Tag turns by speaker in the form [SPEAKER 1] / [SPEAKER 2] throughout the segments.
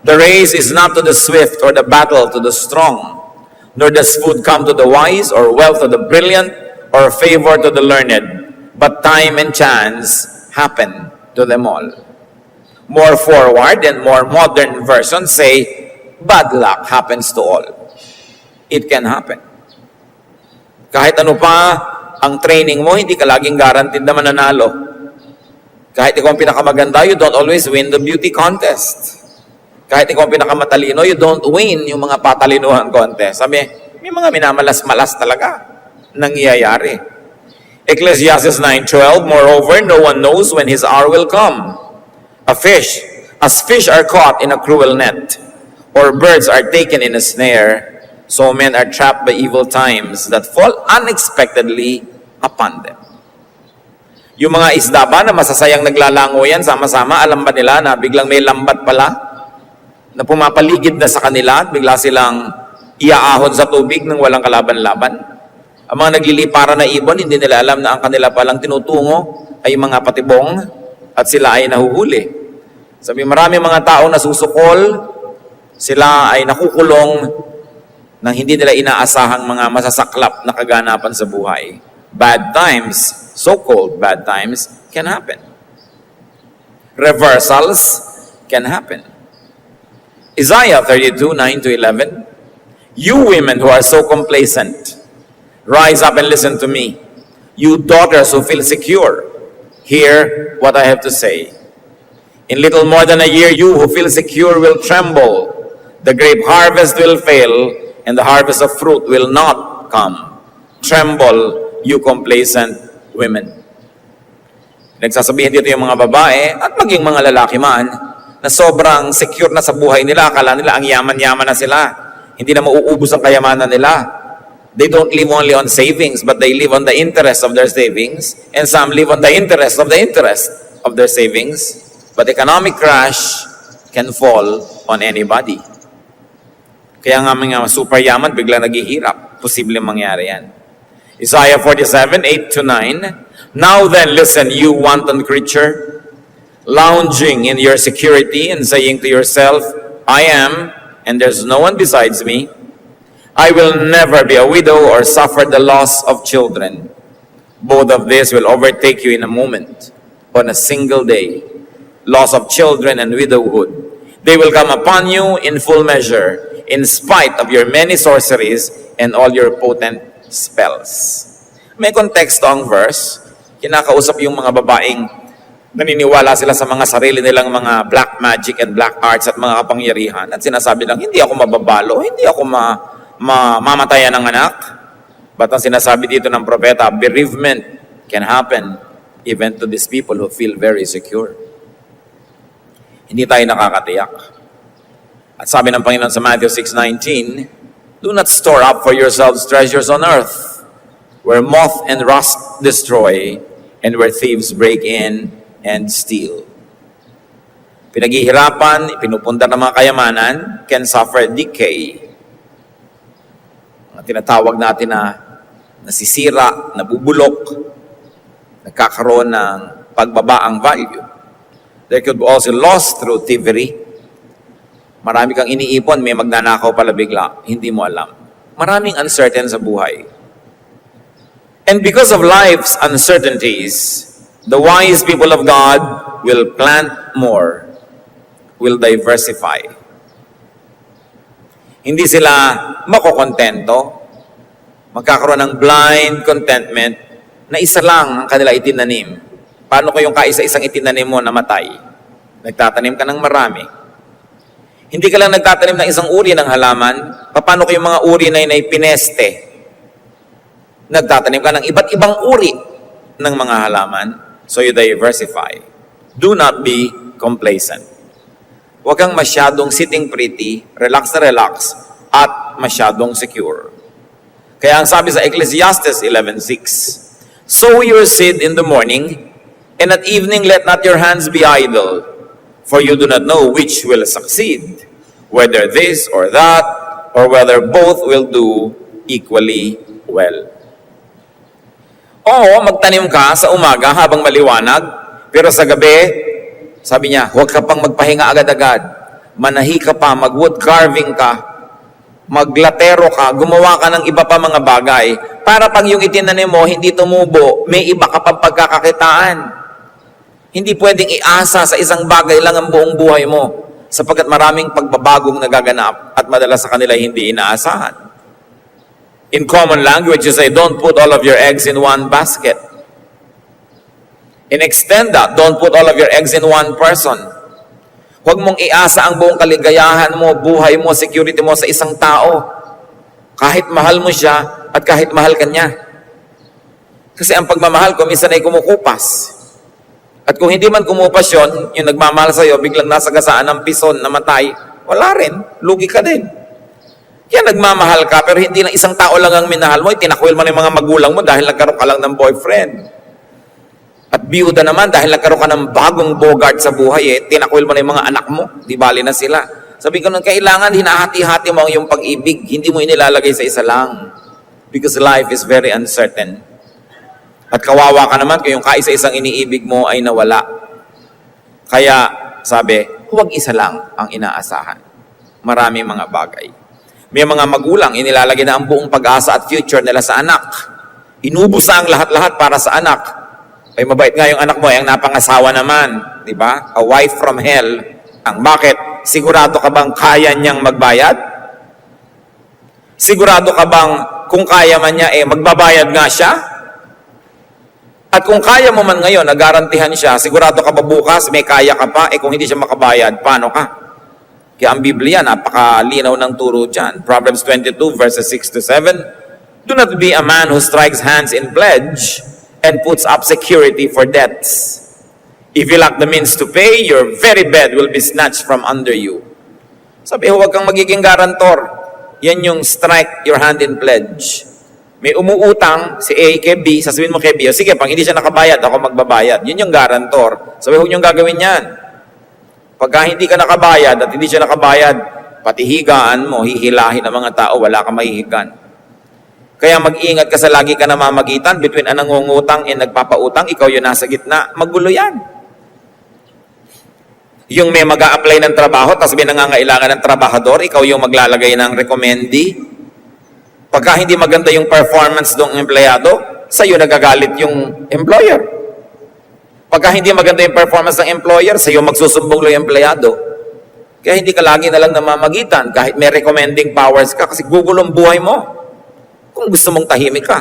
[SPEAKER 1] The race is not to the swift or the battle to the strong, nor does food come to the wise or wealth to the brilliant or favor to the learned, but time and chance happen to them all. More forward and more modern versions say, bad luck happens to all. It can happen. Kahit ano pa ang training mo, hindi ka laging guaranteed na mananalo. Kahit ikaw ang pinakamaganda, you don't always win the beauty contest. Kahit ikaw ang pinakamatalino, you don't win yung mga patalinuhan contest. Sabi, may mga minamalas-malas talaga nangyayari. Ecclesiastes 9:12, moreover, no one knows when his hour will come. As fish are caught in a cruel net, or birds are taken in a snare, so men are trapped by evil times that fall unexpectedly upon them. Yung mga isda ba na masasayang naglalango yan, sama-sama, alam ba nila na biglang may lambat pala na pumapaligid na sa kanila at bigla silang iaahon sa tubig ng walang kalaban-laban? Ang mga nagliliparan na ibon, hindi nila alam na ang kanila palang tinutungo ay mga patibong at sila ay nahuhuli. Sabi, marami mga tao na susukol, sila ay nakukulong na hindi nila inaasahang mga masasaklap na kaganapan sa buhay. Bad times, so-called bad times, can happen. Reversals can happen. Isaiah 32:9-11, you women who are so complacent, rise up and listen to me. You daughters who feel secure, hear what I have to say. In little more than a year, you who feel secure will tremble. The grape harvest will fail, and the harvest of fruit will not come. Tremble, you complacent women. Nagsasabihin dito yung mga babae at maging mga lalaki man na sobrang secure na sa buhay nila. Akala nila ang yaman-yaman na sila. Hindi na mauubos ang kayamanan nila. They don't live only on savings, but they live on the interest of their savings. And some live on the interest of their savings. But economic crash can fall on anybody. Kaya nga mga super yaman, bigla naghihirap. Posibleng mangyari yan. Isaiah 47:8-9, now then listen, you wanton creature, lounging in your security and saying to yourself, I am, and there's no one besides me. I will never be a widow or suffer the loss of children. Both of this will overtake you in a moment, on a single day. Loss of children and widowhood. They will come upon you in full measure, in spite of your many sorceries and all your potent spells. May konteksto ang verse. Kinakausap yung mga babaeng naniniwala sila sa mga sarili nilang mga black magic and black arts at mga kapangyarihan. At sinasabi lang, hindi ako mababalo, hindi ako mamatayan ng anak. But ang sinasabi dito ng propeta, bereavement can happen even to these people who feel very secure. Hindi tayo nakakatiyak. At sabi ng Panginoon sa Matthew 6:19, do not store up for yourselves treasures on earth, where moth and rust destroy, and where thieves break in and steal. Pinaghihirapan, pinupundar ng mga kayamanan, can suffer decay. Ang tinatawag natin na nasisira, nabubulok, nagkakaroon ng pagbaba ang value. There could be also loss through thievery. Marami kang iniipon, may magnanakaw pala bigla, hindi mo alam. Maraming uncertain sa buhay. And because of life's uncertainties, the wise people of God will plant more, will diversify. Hindi sila makokontento, magkakaroon ng blind contentment na isa lang ang kanila itinanim. Paano ko yung kaisa-isang itinanim mo namatay? Nagtatanim ka ng marami. Hindi ka lang nagtatanim ng isang uri ng halaman, paano ko yung mga uri na yun ay pineste? Nagtatanim ka ng iba't ibang uri ng mga halaman. So you diversify. Do not be complacent. Huwag kang masyadong sitting pretty, relax na relax, at masyadong secure. Kaya ang sabi sa Ecclesiastes 11:6, sow your seed in the morning, and at evening let not your hands be idle, for you do not know which will succeed, whether this or that, or whether both will do equally well. Oo, magtanim ka sa umaga habang maliwanag, pero sa gabi, sabi niya, huwag ka pang magpahinga agad-agad. manahi ka pa, mag-wood carving ka, maglatero ka, gumawa ka ng iba pa mga bagay, para pag yung itinanim mo, hindi tumubo, may iba ka pang pagkakakitaan. Hindi pwedeng iasa sa isang bagay lang ang buong buhay mo, sapagkat maraming pagbabagong nagaganap at madalas sa kanila hindi inaasahan. In common language, you say, don't put all of your eggs in one basket. In extend that, don't put all of your eggs in one person. Huwag mong iasa ang buong kaligayahan mo, buhay mo, security mo sa isang tao. Kahit mahal mo siya at kahit mahal ka niya. Kasi ang pagmamahal ko, minsan ay kumukupas. At kung hindi man kumupas yun, yung nagmamahal sa'yo, biglang nasagasaan ng pison, namatay, wala rin. Lugi ka din. Kaya nagmamahal ka, pero hindi lang isang tao lang ang minahal mo, tinakwil mo na yung mga magulang mo dahil nagkaroon ka lang ng boyfriend. At biyuda naman, dahil nagkaroon ka ng bagong bogart sa buhay, tinakwil mo na yung mga anak mo, di bali na sila. Sabi ko nung kailangan, hinahati-hati mo yung pag-ibig, hindi mo inilalagay sa isa lang. Because life is very uncertain. At kawawa ka naman kung yung kaisa-isang iniibig mo ay nawala. Kaya, sabi, huwag isa lang ang inaasahan. Maraming mga bagay. May mga magulang, inilalagay na ang buong pag-asa at future nila sa anak. Inubos na ang lahat-lahat para sa anak. Ay mabait nga yung anak mo, ang napangasawa naman, di ba? A wife from hell. Ang bakit? Sigurado ka bang kaya niyang magbayad? Sigurado ka bang kung kaya man niya, magbabayad nga siya? At kung kaya mo man ngayon, nagarantihan siya, sigurado ka ba bukas, may kaya ka pa, kung hindi siya makabayad, paano ka? Kaya ang Biblia, napakalinaw ng turo dyan. Proverbs 22 verses 6 to 7, do not be a man who strikes hands in pledge, and puts up security for debts. If you lack the means to pay, your very bed will be snatched from under you. Sabi, huwag kang magiging garantor. Yan yung strike your hand in pledge. May umuutang si A kay B, sasabihin mo kay B, sige, pag hindi siya nakabayad, ako magbabayad. Yun yung garantor. Sabi, huwag niyong gagawin yan. Pagka hindi ka nakabayad at hindi siya nakabayad, pati higaan mo, hihilahin ng mga tao, wala kang mahihigan. Kaya mag-iingat ka sa lagi ka namamagitan between ang nangungutang and nagpapautang, ikaw yung nasa gitna, magulo yan. Yung may mag-a-apply ng trabaho, tapos may nangangailangan ng trabahador, ikaw yung maglalagay ng recommendee. Pagka hindi maganda yung performance ng empleyado, sa'yo nagagalit yung employer. Pagka hindi maganda yung performance ng employer, sa'yo magsusumbong yung empleyado. Kaya hindi ka lagi na lang namamagitan, kahit may recommending powers ka, kasi gugulong buhay mo. Kung gusto mong tahimik ka.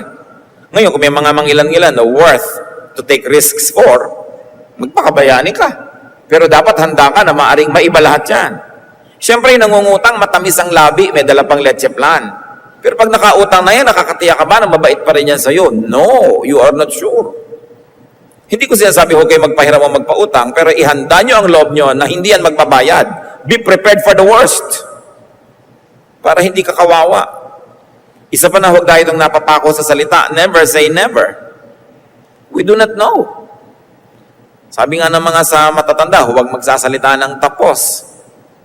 [SPEAKER 1] Ngayon, kung may mga mangilan-ngilan na worth to take risks for, magpakabayani ka. Pero dapat handa ka na maaring maiba lahat yan. Siyempre, nangungutang, matamis ang labi, may dala pang leche plan. Pero pag nakautang na yan, nakakatiya ka ba na mabait pa rin yan sa'yo? No, you are not sure. Hindi ko sinasabi huwag kayo magpahiram o magpautang, pero ihanda nyo ang loob nyo na hindi yan magbabayad. Be prepared for the worst. Para hindi ka kawawa. Isa pa na huwag tayo itong napapako sa salita. Never say never. We do not know. Sabi nga ng mga sa matatanda, huwag magsasalita ng tapos.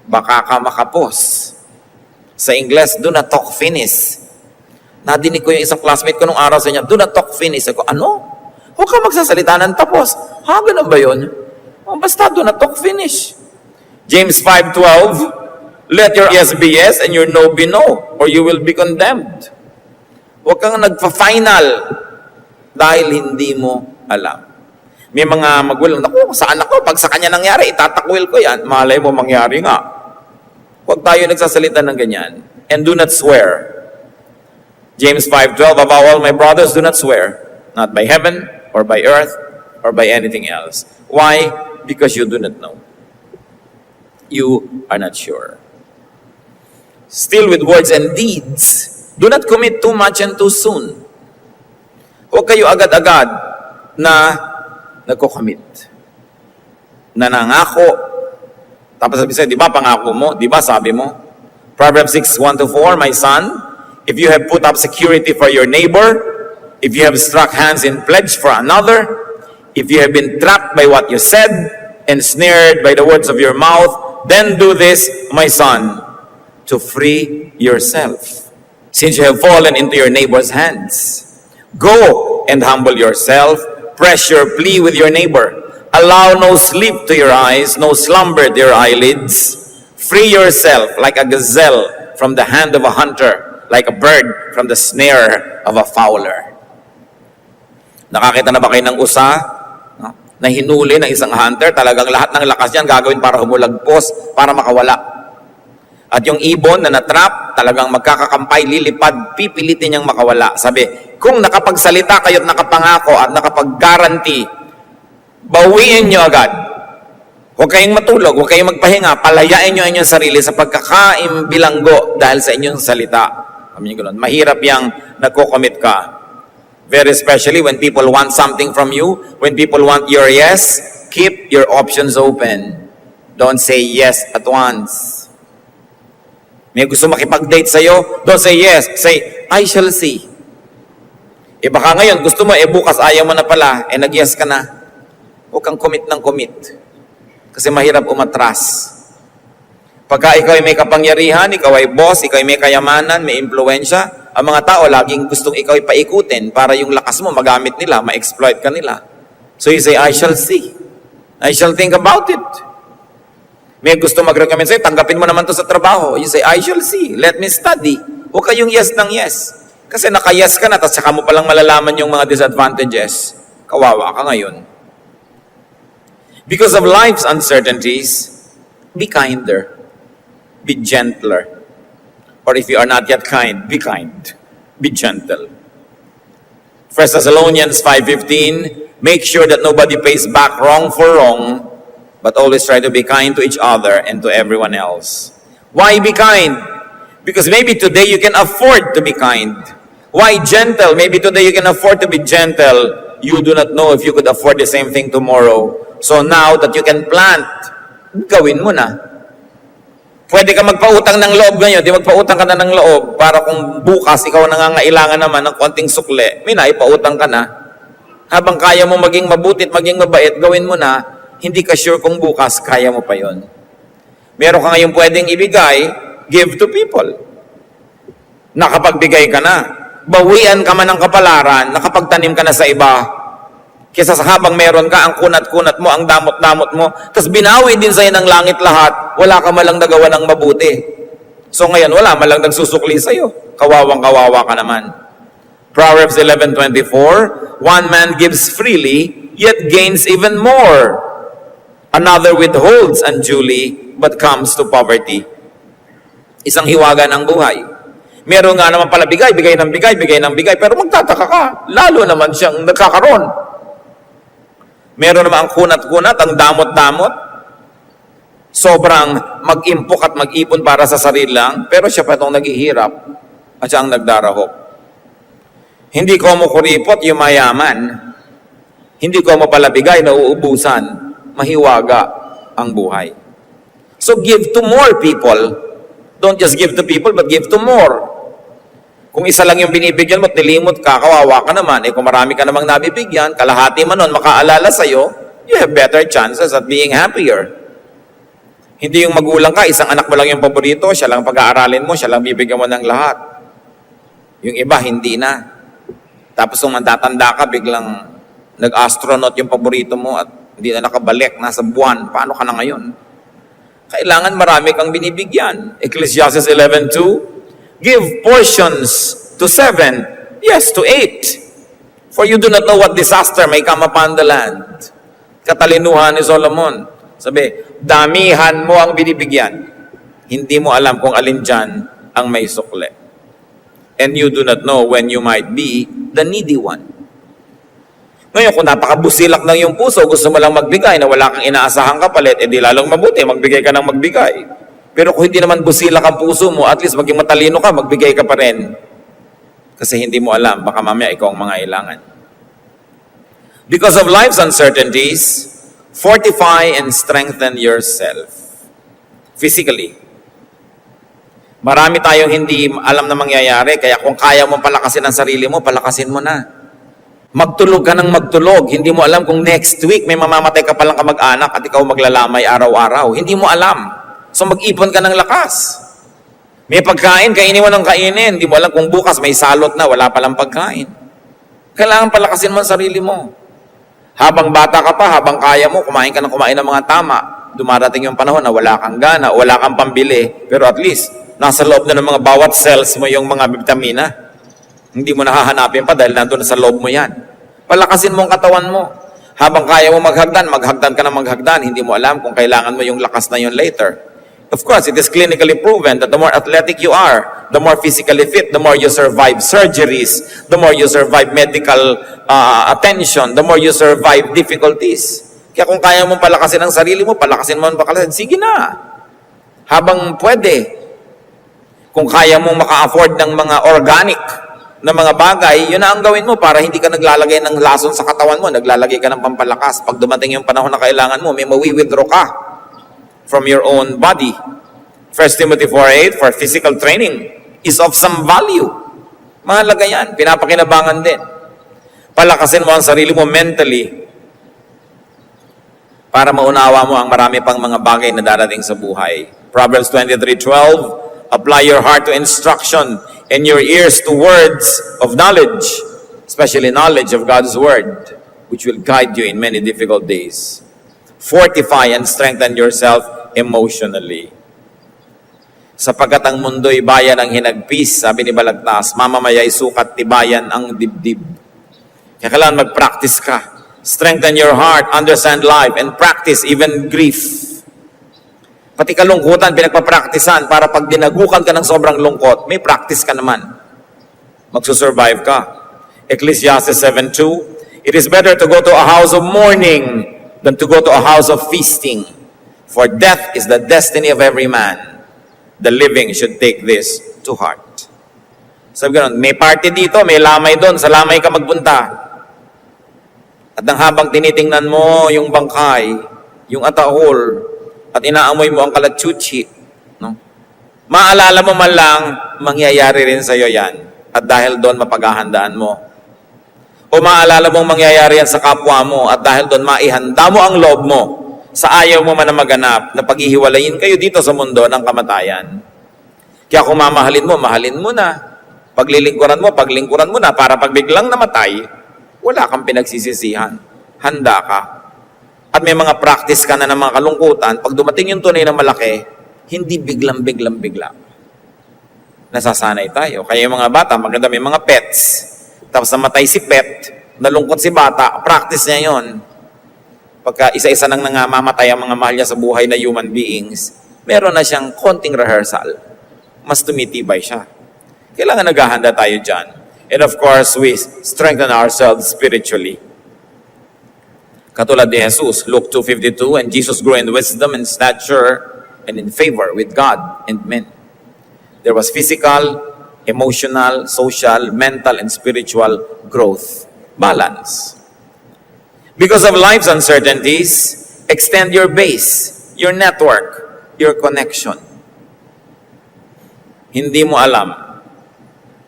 [SPEAKER 1] Baka ka makapos. Sa Ingles, do not talk finish. Nadinig ko yung isang classmate ko nung araw sa inyo, do not talk finish. Ako, ano? Huwag ka magsasalita ng tapos. Ha, ganun ba yun? Basta do not talk finish. James 5:12, let your yes be yes and your no be no, or you will be condemned. Huwag kang nagpa-final dahil hindi mo alam. May mga magulang, naku, sa anak ko, pag sa kanya nangyari, itatakwil ko yan. Malay mo mangyari nga. Huwag tayo nagsasalita ng ganyan. And do not swear. James 5:12, above all, my brothers, do not swear, not by heaven, or by earth, or by anything else. Why? Because you do not know. You are not sure. Still with words and deeds, do not commit too much and too soon. Huwag kayo agad-agad na nagko-commit. Nanangako. Tapos sabi sa'yo, di ba pangako mo? Di ba sabi mo? Proverbs 6:1-4, my son, if you have put up security for your neighbor, if you have struck hands in pledge for another, if you have been trapped by what you said, and snared by the words of your mouth, then do this, my son, to free yourself. Since you have fallen into your neighbor's hands, go and humble yourself, press your plea with your neighbor. Allow no sleep to your eyes, no slumber to your eyelids. Free yourself like a gazelle from the hand of a hunter, like a bird from the snare of a fowler. Nakakita na ba kayo ng usa na hinuli ng isang hunter? Talagang lahat ng lakas niyan gagawin para humulagpos, para makawala. At yung ibon na natrap, talagang magkakakampay, lilipad, pipilitin niyang makawala. Sabi, kung nakapagsalita kayo at nakapangako at nakapag-guarantee, bawiin niyo agad. Huwag kayong matulog, huwag kayong magpahinga, palayain niyo inyong sarili sa pagkakaimbilanggo dahil sa inyong salita. Mahirap yang nagko-commit ka. Very especially when people want something from you, when people want your yes, keep your options open. Don't say yes at once. May gusto makipag-date sa'yo, don't say yes. Say, I shall see. Baka ngayon, gusto mo, bukas ayaw mo na pala, nag-yes ka na. Huwag kang commit ng commit. Kasi mahirap umatras. Pagka ikaw ay may kapangyarihan, ikaw ay boss, ikaw ay may kayamanan, may impluensya, ang mga tao laging gustong ikaw ay paikutin para yung lakas mo magamit nila, ma-exploit ka nila. So you say, I shall see. I shall think about it. May gusto mag-recommend sa'yo, tanggapin mo naman to sa trabaho. You say, I shall see. Let me study. Huwag kayong yes ng yes. Kasi naka-yes ka na, tapos saka mo palang malalaman yung mga disadvantages. Kawawa ka ngayon. Because of life's uncertainties, be kinder. Be gentler. Or if you are not yet kind, be kind. Be gentle. 1 Thessalonians 5:15, make sure that nobody pays back wrong for wrong, but always try to be kind to each other and to everyone else. Why be kind? Because maybe today you can afford to be kind. Why gentle? Maybe today you can afford to be gentle. You do not know if you could afford the same thing tomorrow. So now that you can plant, gawin mo na. Pwede ka magpautang ng loob ngayon, di magpautang ka na ng loob para kung bukas ikaw nangangailangan naman ng konting sukle, may naipautang ka na. Habang kaya mo maging mabuti at maging mabait, gawin mo na, hindi ka sure kung bukas kaya mo pa yon. Meron ka ngayong pwedeng ibigay, give to people. Nakapagbigay ka na. Bawian ka man ng kapalaran, nakapagtanim ka na sa iba. Kesa sa habang meron ka, ang kunat-kunat mo, ang damot-damot mo, tapos binawi din sa'yo ng langit lahat, wala ka malang nagawa ng mabuti. So ngayon, wala malang nagsusukli sa'yo. Kawawang-kawawa ka naman. Proverbs 11:24, one man gives freely, yet gains even more. Another withholds unduly, but comes to poverty. Isang hiwaga ng buhay. Meron nga naman pala bigay ng bigay, pero magtataka ka, lalo naman siyang nagkakaroon. Meron naman ang kunat-kunat, ang damot-damot. Sobrang mag-impok at mag-ipon para sa sarili lang, pero siya pa itong naghihirap at siya ang nagdarahok. Hindi ko mo kuripot yung mayaman. Hindi ko mo pala bigay na uubusan. Mahiwaga ang buhay. So give to more people. Don't just give to people, but give to more. Kung isa lang yung binibigyan mo at nilimot ka, kawawa ka naman. Kung marami ka namang nabibigyan, kalahati man nun makaalala sa'yo, you have better chances at being happier. Hindi yung magulang ka, isang anak mo lang yung paborito, siya lang pag-aaralin mo, siya lang bibigyan mo ng lahat. Yung iba, hindi na. Tapos kung matatanda ka, biglang nag-astronaut yung paborito mo at hindi na nakabalik, nasa buwan, paano ka na ngayon? Kailangan marami kang binibigyan. Ecclesiastes 11:2, give portions to 7, yes, to 8. For you do not know what disaster may come upon the land. Katalinuhan ni Solomon. Sabi, damihan mo ang binibigyan. Hindi mo alam kung alin dyan ang may sukle. And you do not know when you might be the needy one. Ngayon, kung napakabusilak lang yung puso, gusto mo lang magbigay na wala kang inaasahang kapalit, edi lalong mabuti, magbigay ka ng magbigay. Pero kung hindi naman busilak ang puso mo, at least maging matalino ka, magbigay ka pa rin. Kasi hindi mo alam, baka mamaya ikaw ang mangailangan. Because of life's uncertainties, fortify and strengthen yourself. Physically. Marami tayong hindi alam na mangyayari, kaya kung kaya mo palakasin ang sarili mo, palakasin mo na. Magtulog ka ng magtulog. Hindi mo alam kung next week may mamamatay ka palang kamag-anak at ikaw maglalamay araw-araw. Hindi mo alam. So mag-ipon ka ng lakas. May pagkain, kainin mo ng kainin. Hindi mo alam kung bukas may salot na, wala palang pagkain. Kailangan palakasin mo ang sarili mo. Habang bata ka pa, habang kaya mo, kumain ka ng mga tama. dumarating yung panahon na wala kang gana, wala kang pambili, pero at least, nasa loob na ng mga bawat cells mo yung mga vitamina. Hindi mo nahahanapin pa dahil nandun sa loob mo yan. Palakasin mo ang katawan mo. Habang kaya mo maghagdan ka na maghagdan. Hindi mo alam kung kailangan mo yung lakas na yun later. Of course, it is clinically proven that the more athletic you are, the more physically fit, the more you survive surgeries, the more you survive medical attention, the more you survive difficulties. Kaya kung kaya mong palakasin ang sarili mo, palakasin mo ang palakasin, sige na. Habang pwede. Kung kaya mong maka-afford ng mga organic na mga bagay, yun na ang gawin mo para hindi ka naglalagay ng lason sa katawan mo, naglalagay ka ng pampalakas. Pag dumating yung panahon na kailangan mo, may mawi-withdraw ka from your own body. 1 Timothy 4:8, for physical training is of some value. Mahalaga yan. Pinapakinabangan din. Palakasin mo ang sarili mo mentally para maunawa mo ang marami pang mga bagay na darating sa buhay. Proverbs 23:12, apply your heart to instruction and your ears to words of knowledge, especially knowledge of God's word, which will guide you in many difficult days. Fortify and strengthen yourself emotionally. Sapagkat ang mundo'y bayan ng hinagpis, sabi ni Balagtas, mamamaya'y sukat tibayan ang dibdib. Kaya kailangan mag-practice ka. Strengthen your heart, understand life, and practice even grief. Pati kalungkutan, pinagpa-practicean para pag dinagukan ka ng sobrang lungkot, may practice ka naman. Magsusurvive ka. Ecclesiastes 7:2, it is better to go to a house of mourning than to go to a house of feasting. For death is the destiny of every man. The living should take this to heart. Sabi ganun, may party dito, may lamay doon, sa lamay ka magpunta. At nang habang tinitingnan mo yung bangkay, yung atahol, at inaamoy mo ang kalatsutsi, no? Maalala mo man lang, mangyayari rin sa'yo yan. At dahil doon, mapaghahandaan mo. O maalala mong mangyayari yan sa kapwa mo, at dahil doon, maihanda mo ang loob mo sa ayaw mo man na maganap, na paghihiwalayin kayo dito sa mundo ng kamatayan. Kaya kung mamahalin mo, mahalin mo na. Paglilingkuran mo na, para pag biglang namatay, wala kang pinagsisisihan. Handa ka. At may mga practice ka na ng mga kalungkutan, pag dumating yung tunay na malaki, hindi bigla. Nasasanay tayo. Kaya yung mga bata, maganda may mga pets. Tapos namatay si pet, nalungkot si bata, practice niya yon. Pagka isa-isa nang nangamamatay ang mga mahal niya sa buhay na human beings, meron na siyang konting rehearsal. Mas tumitibay siya. Kailangan naghahanda tayo dyan. And of course, we strengthen ourselves spiritually. Katulad ni Jesus, Luke 2:52, and Jesus grew in wisdom and stature and in favor with God and men. There was physical, emotional, social, mental, and spiritual growth. Balance. Because of life's uncertainties, extend your base, your network, your connection. Hindi mo alam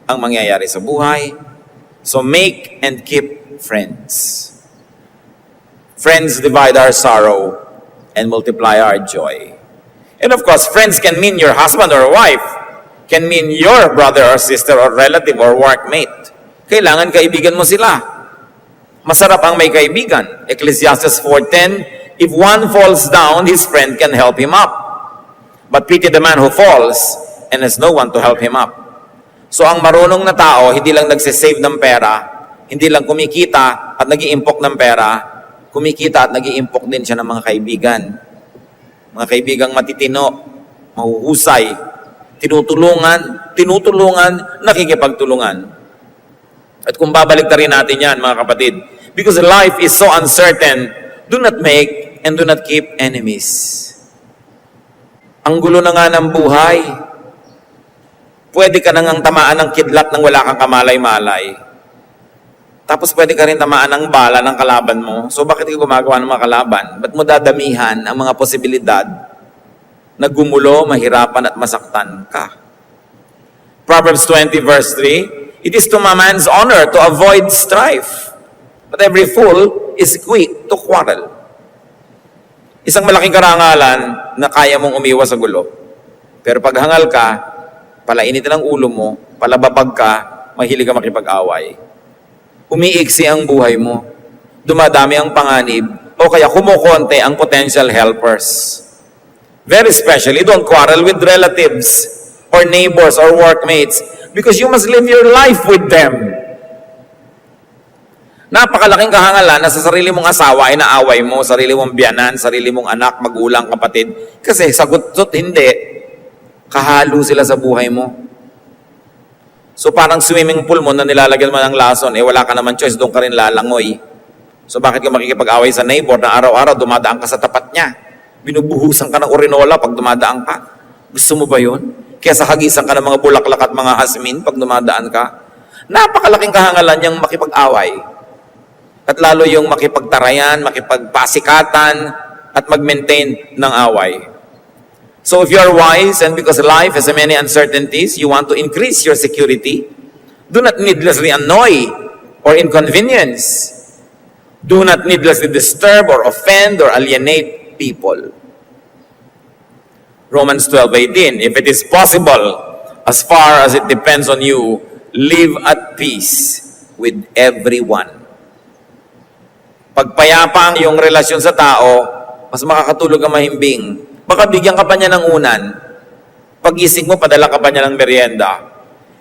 [SPEAKER 1] ang mangyayari sa buhay, so make and keep friends. Friends divide our sorrow and multiply our joy. And of course, friends can mean your husband or wife, can mean your brother or sister or relative or workmate. Kailangan kaibigan mo sila. Masarap ang may kaibigan. Ecclesiastes 4:10, if one falls down, his friend can help him up. But pity the man who falls and has no one to help him up. So ang marunong na tao, hindi lang nagsisave ng pera, hindi lang kumikita at nag-iimpok ng pera, kumikita at nag-iimpok din siya ng mga kaibigan. Mga kaibigang matitino, mahuhusay, tinutulungan, nakikipagtulungan. At kung babalik rin natin yan, mga kapatid, because life is so uncertain, do not make and do not keep enemies. Ang gulo na nga ng buhay, pwede ka nang tamaan ng kidlat nang wala kang kamalay-malay. Tapos pwede ka rin tamaan ng bala ng kalaban mo. So bakit ka gumagawa ng mga kalaban? Ba't mo dadamihan ang mga posibilidad na gumulo, mahirapan at masaktan ka? Proverbs 20:3, it is to a man's honor to avoid strife, but every fool is quick to quarrel. Isang malaking karangalan na kaya mong umiwas sa gulo. Pero pag hangal ka, palainitin ang ulo mo, palababag ka, mahilig ka makipag-away. Umiiksi ang buhay mo, dumadami ang panganib, o kaya kumukonti ang potential helpers. Very especially, don't quarrel with relatives or neighbors or workmates because you must live your life with them. Napakalaking kahangalan na sa sarili mong asawa ay naaway mo, sarili mong biyanan, sarili mong anak, magulang, kapatid. Kasi sagot-sot hindi, kahalo sila sa buhay mo. So parang swimming pool mo na nilalagyan mo ng lason, wala ka naman choice, doon ka rin lalangoy. So bakit ka makikipag-away sa neighbor na araw-araw dumadaan ka sa tapat niya? Binubuhusan ka ng urinola pag dumadaan ka. Gusto mo ba yun? Kesa hagisan ka ng mga bulaklak at mga hasmin pag dumadaan ka. Napakalaking kahangalan niyang makipag-away. At lalo yung makipagtarayan, makipagpasikatan, at mag-maintain ng away. So if you are wise and because life has many uncertainties, you want to increase your security, do not needlessly annoy or inconvenience. Do not needlessly disturb or offend or alienate people. Romans 12:18, if it is possible, as far as it depends on you, live at peace with everyone. Pagpayapa ang iyong relasyon sa tao, mas makakatulog ang mahimbing. Baka bigyan ka pa niya ng unan. Pag-ising mo, padala ka pa niya ng merienda.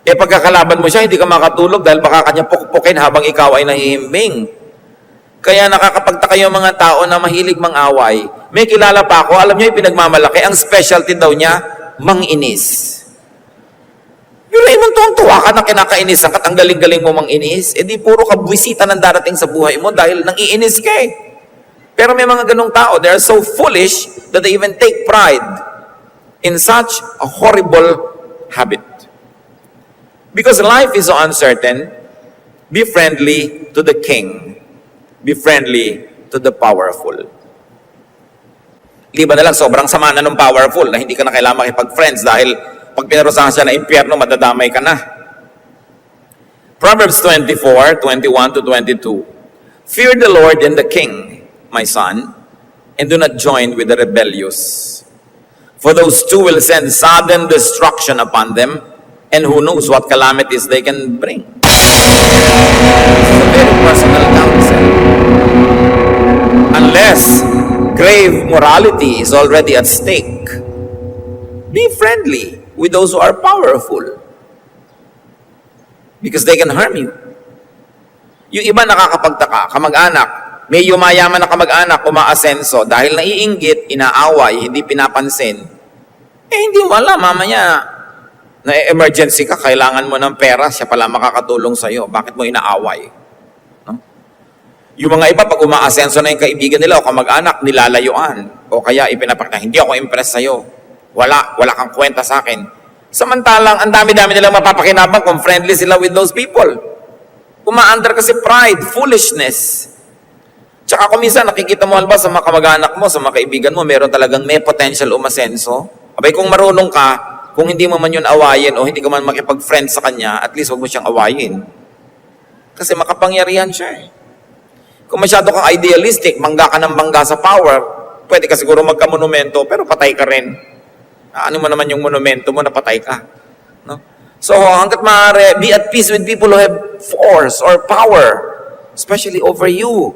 [SPEAKER 1] Pagkakalaban mo siya, hindi ka makatulog dahil baka kanya pukpukin habang ikaw ay nahihimbing. Kaya nakakapagtaka yung mga tao na mahilig mang-away. May kilala pa ako, alam niyo yung pinagmamalaki, ang specialty daw niya, manginis. Yung Raymond, tuwang-tuwa ka na kinakainisan ka, ang galing-galing mo manginis, di puro kabwisita ng darating sa buhay mo dahil nang-iinis ka eh. Pero may mga ganong tao, they are so foolish that they even take pride in such a horrible habit. Because life is so uncertain, be friendly to the king. Be friendly to the powerful. Liban na lang, sobrang sama na ng powerful na hindi ka na kailangan makipag-friends dahil pag pinarusahan siya na impyerno, madadamay ka na. Proverbs 24:21-22. Fear the Lord and the king, my son, and do not join with the rebellious. For those two will send sudden destruction upon them, and who knows what calamities they can bring. This is a very personal counsel. Unless grave morality is already at stake, be friendly with those who are powerful because they can harm you. Yung iba nakakapagtaka, kamag-anak, may yumayaman na kamag-anak, umaasenso, dahil naiinggit, inaaway, hindi pinapansin. Hindi mo alam, mamaya, na emergency ka, kailangan mo ng pera, siya pala makakatulong sa'yo. Bakit mo inaaway? No? Yung mga iba, pag umaasenso na yung kaibigan nila o kamag-anak, nilalayuan. O kaya ipinapakita, hindi ako impress sa'yo. Wala kang kwenta sa akin. Samantalang, ang dami-dami nilang mapapakinabang kung friendly sila with those people. Umaandar kasi pride, foolishness. Tsaka kung minsan, nakikita mo halba sa mga kamag-anak mo, sa mga kaibigan mo, meron talagang may potential umasenso. Abay, kung marunong ka, kung hindi mo man yun awayin o hindi ka man makipag-friend sa kanya, at least huwag mo siyang awayin. Kasi makapangyarihan siya eh. Kung masyado kang idealistic, bangga ka ng bangga sa power, pwede ka siguro magka-monumento, pero patay ka rin. Ano mo naman yung monumento mo na patay ka? No? So hanggat maaari, be at peace with people who have force or power, especially over you.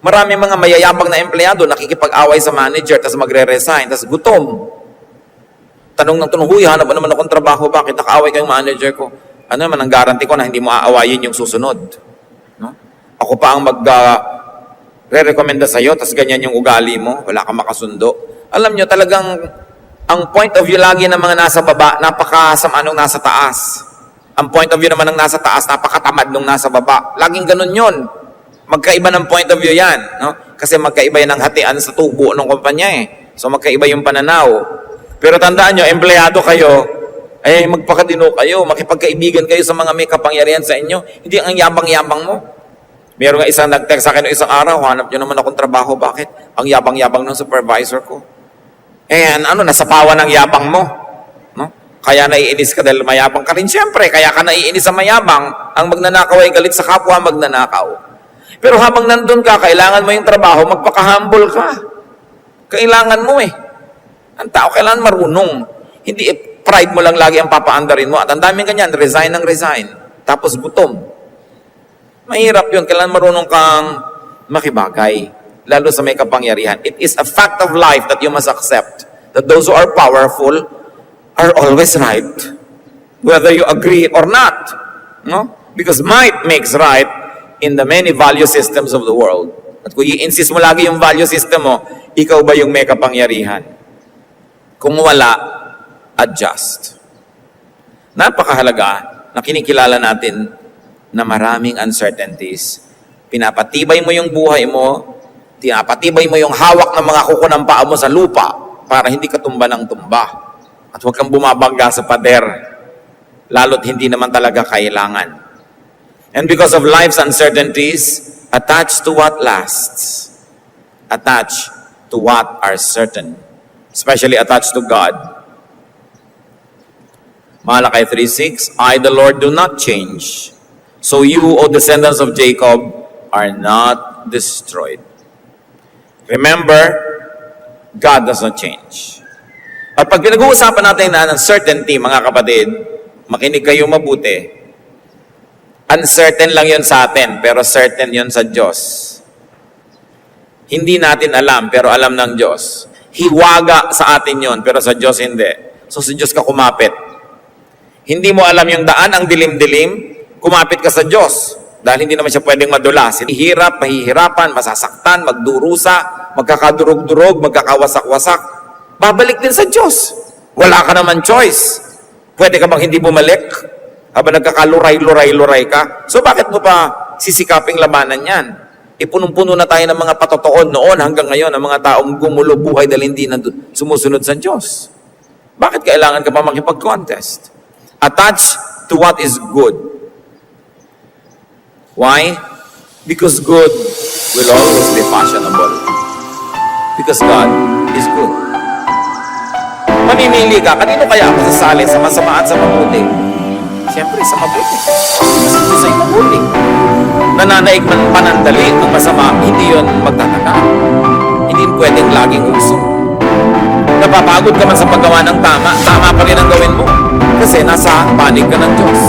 [SPEAKER 1] Marami mga mayayabang na empleyado nakikipag-away sa manager, tapos magre-resign, tapos gutom. Tanong ng tanong, huy, hanap naman akong trabaho, bakit nakaaway kayong manager ko? Ano naman ang guarantee ko na hindi mo aawayin yung susunod? No? Ako pa ang re-recommenda sa'yo, tas ganyan yung ugali mo, wala kang makasundo. Alam nyo, talagang ang point of view lagi ng mga nasa baba, napakasama nung nasa taas. Ang point of view naman ng nasa taas, napakatamad nung nasa baba. Laging ganun yun. Magkaiba ng point of view yan. No? Kasi magkaiba yan ang hatian sa tubo ng kumpanya eh. So magkaiba yung pananaw. Pero tandaan nyo, empleyado kayo, ay magpakatino kayo, makipagkaibigan kayo sa mga may kapangyarihan sa inyo. Hindi ang yabang-yabang mo. Meron nga isang nag-text sa akin ng isang araw, hanap nyo naman akong trabaho, bakit? Ang yabang-yabang ng supervisor ko. Nasapawan ng yabang mo. No? Kaya naiinis ka dahil mayabang ka rin. Siyempre, kaya ka naiinis sa mayabang. Ang magnanakaw ay galit sa kapwa magnanakaw. Pero habang nandun ka, kailangan mo yung trabaho, magpaka-humble ka. Kailangan mo eh. Ang tao kailangan marunong. Hindi pride mo lang lagi ang papaandarin mo. At ang daming ganyan, resign ng resign. Tapos gutom. Mahirap yun. Kailangan marunong kang makibagay. lalo sa may kapangyarihan. It is a fact of life that you must accept that those who are powerful are always right, whether you agree or not. No? Because might makes right in the many value systems of the world. At kung i-insist mo lagi yung value system mo, ikaw ba yung may kapangyarihan? Kung wala, adjust. Napakahalaga na kinikilala natin na maraming uncertainties. Pinapatibay mo yung buhay mo, pinapatibay mo yung hawak ng mga kuko ng paa mo sa lupa para hindi ka tumba ng tumba. At huwag kang bumabangga sa pader, lalo't hindi naman talaga kailangan. And because of life's uncertainties, attach to what lasts. Attach to what are certain. Especially attached to God. Malachi 3:6, I, the Lord, do not change. So you, O descendants of Jacob, are not destroyed. Remember, God does not change. At pag pinag-uusapan natin na uncertainty, mga kapatid, makinig kayo mabuti. Uncertain lang yon sa atin, pero certain yon sa Diyos. Hindi natin alam, pero alam ng Diyos. Hiwaga sa atin yon, pero sa Diyos hindi. So sa Diyos ka kumapit. Hindi mo alam yung daan, ang dilim-dilim, kumapit ka sa Diyos. Dahil hindi naman siya pwedeng madulas. Hirap, mahihirapan, masasaktan, magdurusa, magkakadurog-durog, magkakawasak-wasak. Babalik din sa Diyos. Wala ka naman choice. Pwede ka bang hindi bumalik? Habang nagkakaluray-luray-luray ka. So bakit mo pa sisikaping labanan yan? Ipunong-puno na tayo ng mga patotoon noon hanggang ngayon ng mga taong gumulo buhay dahil hindi na sumusunod sa Diyos. Bakit kailangan ka pa makipag-contest? Attach to what is good. Why? Because good will always be fashionable. Because God is good. Mamimili ka, kanino kaya ako sasali sa masama at sa mabuti? Siyempre, sa mabuti. Kasi sa'yo mabuti. Nananaig man panandali ng masama, hindi yon magtataka. Hindi pwedeng laging uso. Napapagod ka man sa paggawa ng tama, tama pa rin ang gawin mo. Kasi nasa panig ka ng Diyos.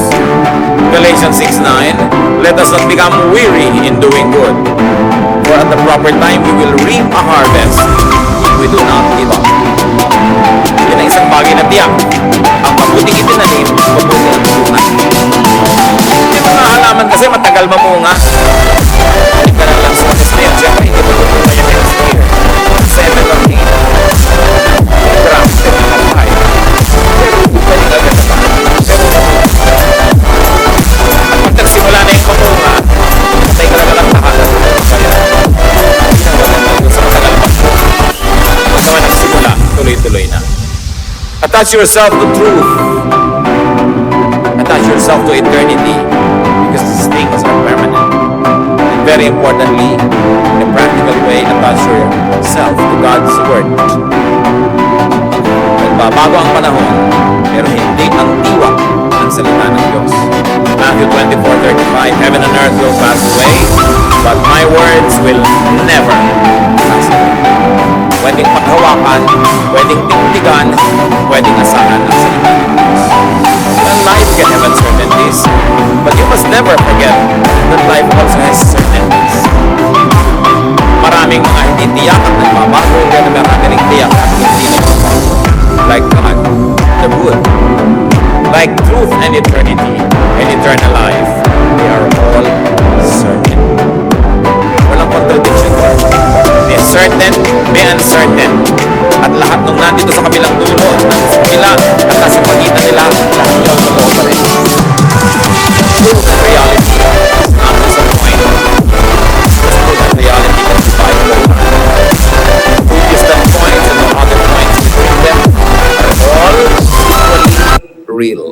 [SPEAKER 1] Galatians 6:9, let us not become weary in doing good. For at the proper time, we will reap a harvest if we do not give up. Yan ang isang bagay na tiyak. Ang mabuting itinanim, mabuting ang bunga. Yung mga halaman kasi matagal mamunga. Hindi ka lang sa next year. Siyempre, hindi mo tutunay yung next year. 7 or 8. Grams, 7 or 5. Pero hindi pa rin agad na pag nagsimula na yung mamunga, patay ka lang lahat. Kaya, hindi na gagawin sa matagal pa. Pag naman nagsimula, tuloy-tuloy na. Attach yourself to truth. Attach yourself to eternity. Because these things are permanent. And very importantly, in a practical way, attach yourself to God's Word. Nagbabago ang panahon, pero hindi ang diwa ng salita ng Diyos. Matthew 24:35, heaven and earth will pass away, but my words will never pass away. Pwedeng paghawakan, pwedeng tindigan, pwedeng asahan ang salita ng Diyos. And life can have uncertainties, but you must never forget that life also has certainties. Maraming mga hindi tiyak at nagbabago, pero maraming tiyak at hindi nagbabago. Like God, the good. Like truth and eternity and eternal life, they are all certain. Walang contradiction. May certain, may uncertain. At lahat nung nandito sa kabilang dulo, nandito sa kabila, at nasa pagitan nila, lahat nila totoo pa rin. Truth and reality is not just a point. Truth and reality can be bipolar. Two distant points and no other points between them are all equally real.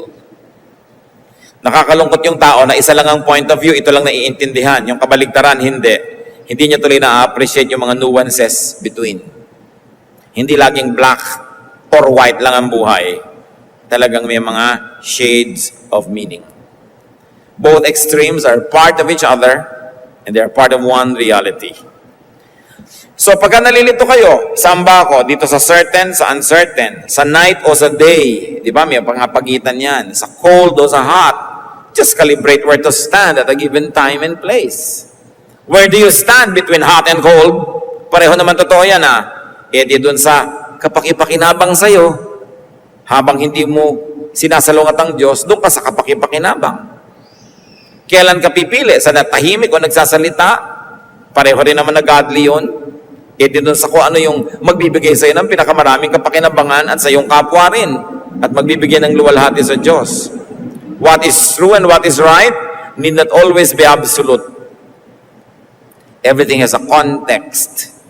[SPEAKER 1] Nakakalungkot yung tao na isa lang ang point of view, ito lang naiintindihan. Yung kabaligtaran, hindi. Hindi niya tuloy na-appreciate yung mga nuances between. Hindi laging black or white lang ang buhay. Talagang may mga shades of meaning. Both extremes are part of each other and they are part of one reality. So pagka nalilito kayo, saan ba ako? Dito sa certain, sa uncertain, sa night o sa day. Di ba? May pangapagitan yan. Sa cold o sa hot. Just calibrate where to stand at a given time and place. Where do you stand between hot and cold? pareho naman totoo yan E di dun sa kapakipakinabang sa'yo, habang hindi mo sinasalungat ang Diyos, doon ka sa kapakipakinabang. Kailan ka pipili? Sa natahimik o nagsasalita? Pareho rin naman na godly yun. E di dun sa kung ano yung magbibigay sa'yo ng pinakamaraming kapakinabangan at sa iyong kapwa rin, at magbibigay ng luwalhati sa Diyos. What is true and what is right need not always be absolute. Everything has a context.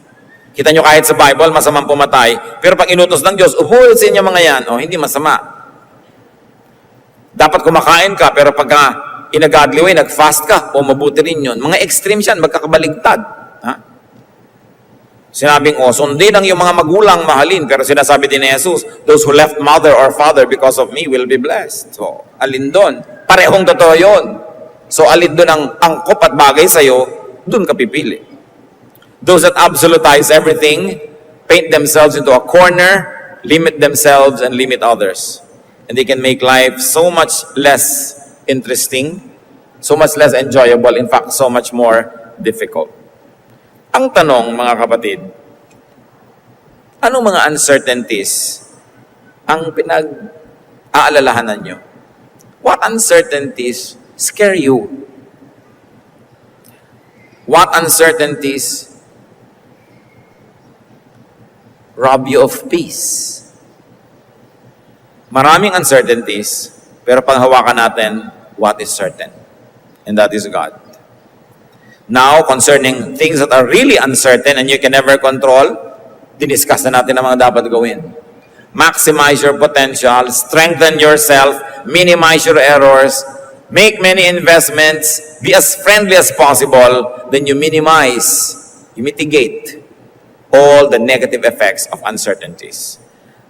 [SPEAKER 1] Kita nyo kahit sa Bible, masamang pumatay. Pero pag inutos ng Diyos, ubuhin sa inyo mga yan. Hindi masama. Dapat kumakain ka, pero pagka in a godly way, nag-fast ka, mabuti rin yun. Mga extremes yan, magkakabaligtad. Sinabing, sundin ang yung mga magulang, mahalin. Pero sinasabi din ni Jesus, those who left mother or father because of me will be blessed. So, alin doon? Parehong totoo yun. So, alin doon ang angkop at bagay sa'yo, doon ka pipili. Those that absolutize everything, paint themselves into a corner, limit themselves and limit others. And they can make life so much less interesting, so much less enjoyable, in fact, so much more difficult. Ang tanong, mga kapatid, anong mga uncertainties ang pinag-aalalahanan nyo? What uncertainties scare you? What uncertainties rob you of peace? Maraming uncertainties, pero panghawakan natin what is certain, and that is God. Now, concerning things that are really uncertain and you can never control, diniscuss na natin ang mga dapat gawin. Maximize your potential, strengthen yourself, minimize your errors, make many investments, be as friendly as possible, then you minimize, you mitigate all the negative effects of uncertainties.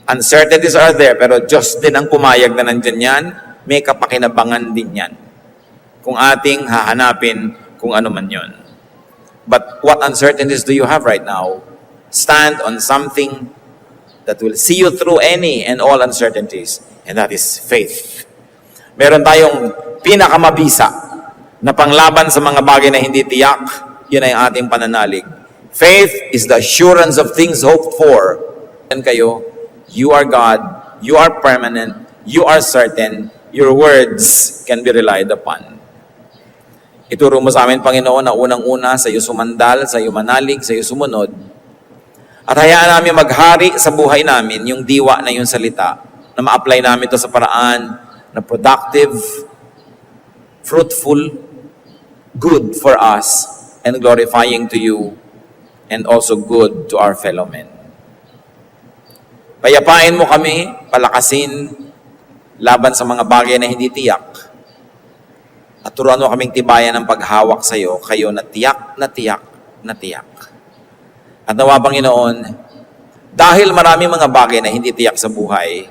[SPEAKER 1] Uncertainties are there, pero Diyos din ang pumayag na nandyan yan, may kapakinabangan din yan. Kung ating hahanapin kung ano man yun. But what uncertainties do you have right now? Stand on something that will see you through any and all uncertainties, and that is faith. Meron tayong pinakamabisa na panglaban sa mga bagay na hindi tiyak, yun ay ating pananalig. Faith is the assurance of things hoped for. And kayo, you are God, you are permanent, you are certain, your words can be relied upon. Ituro mo sa amin, Panginoon, na unang-una sa iyo sumandal, sa iyo manalig, sa iyo sumunod. At hayaan namin maghari sa buhay namin yung diwa na yung salita, na ma-apply namin ito sa paraan na productive, fruitful, good for us, and glorifying to you, and also good to our fellow men. Payapain mo kami, palakasin, laban sa mga bagay na hindi tiyak. At turuan mo kaming tibayan ng paghawak sa iyo, kayo na tiyak, na tiyak, na tiyak. At nawa, Panginoon, dahil maraming mga bagay na hindi tiyak sa buhay,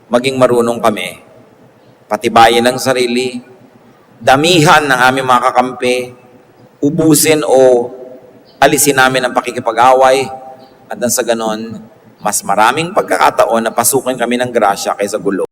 [SPEAKER 1] maging marunong kami, patibayin ang sarili, damihan ng aming mga kakampi, ubusin o alisin namin ang pakikipag-away, at sa ganon, mas maraming pagkakataon na pasukin kami ng grasya kaysa gulo.